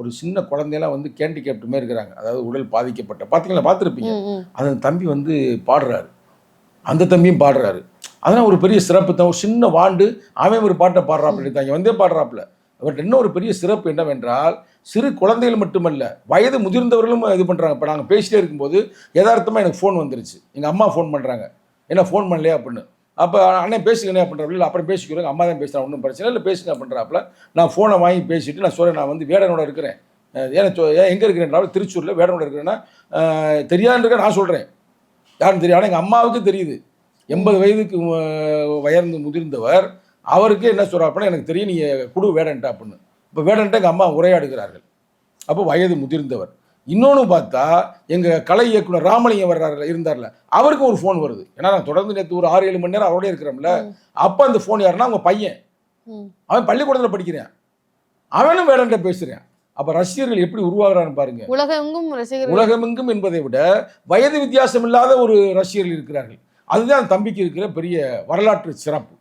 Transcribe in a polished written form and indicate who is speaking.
Speaker 1: ஒரு சின்ன குழந்தையெல்லாம் வந்து கேண்டிகேப்ட் மாதிரி இருக்கிறாங்க, அதாவது உடல் பாதிக்கப்பட்ட, பார்த்தீங்களா, பார்த்துருப்பீங்க. அந்த தம்பி வந்து பாடுறாரு, அந்த தம்பியும் பாடுறாரு. அதெல்லாம் ஒரு பெரிய சிறப்பு தான். ஒரு சின்ன வாண்டு அவன் ஒரு பாட்டை பாடுறாப்புல எடுத்தாங்க, வந்தே பாடுறாப்புல. அவர்கிட்ட இன்னும் ஒரு பெரிய சிறப்பு என்னவென்றால், சிறு குழந்தைகள் மட்டுமல்ல, வயது முதிர்ந்தவர்களும் இது பண்ணுறாங்க. இப்போ நாங்கள் பேசிட்டே இருக்கும்போது யதார்த்தமாக எனக்கு ஃபோன் வந்துருச்சு, எங்கள் அம்மா ஃபோன் பண்ணுறாங்க, என்ன ஃபோன் பண்ணலையா அப்படின்னு. அப்போ அண்ணன் பேசுங்கண்ணே அப்படின்றப்ப, இல்லை அப்புறம் பேசிக்கிறோங்க, அம்மா தான் பேசுகிறேன், ஒன்றும் பிரச்சனை இல்லை பேசுங்க அப்படின்றாப்புல. நான் ஃபோனை வாங்கி பேசிவிட்டு நான் சொல்கிறேன், நான் வந்து வேடனோட இருக்கிறேன். ஏன் எங்கே இருக்கிறேன், திருச்சூரில் வேடனோட இருக்கிறேன்னா, தெரியாதுன்றக்க நான் சொல்கிறேன், யாருன்னு தெரியும். ஆனால் எங்கள் அம்மாவுக்கு தெரியுது. 80 வயதுக்கு வயர்ந்து முதிர்ந்தவர், அவருக்கு என்ன சொல்கிறாப்புன்னா, எனக்கு தெரியும், நீ குடு வேடன்ட்டா அப்படின்னு. இப்போ வேடன்ட்ட எங்கள் அம்மா உரையாடுகிறார்கள். அப்போ வயது முதிர்ந்தவர். இன்னொன்று பார்த்தா, எங்கள் கலை இயக்குனர் ராமலிங்கம் இருந்தார்ல, அவருக்கு ஒரு ஃபோன் வருது. ஏன்னா நான் தொடர்ந்து நேற்று ஒரு 6-7 மணி நேரம் அவரோடய இருக்கிறோம்ல. அப்போ அந்த ஃபோன் யாருன்னா அவங்க பையன், அவன் பள்ளிக்கூடத்தில் படிக்கிறேன், அவனும் வேடன்ட்ட பேசுகிறேன். அப்போ ரசிகர்கள் எப்படி உருவாகிறான்னு பாருங்க. உலகமெங்கும் என்பதை விட வயது வித்தியாசம் இல்லாத ஒரு ரசிகர்கள் இருக்கிறார்கள். அதுதான் தம்பிக்கு இருக்கிற பெரிய வரலாற்று சிறப்பு.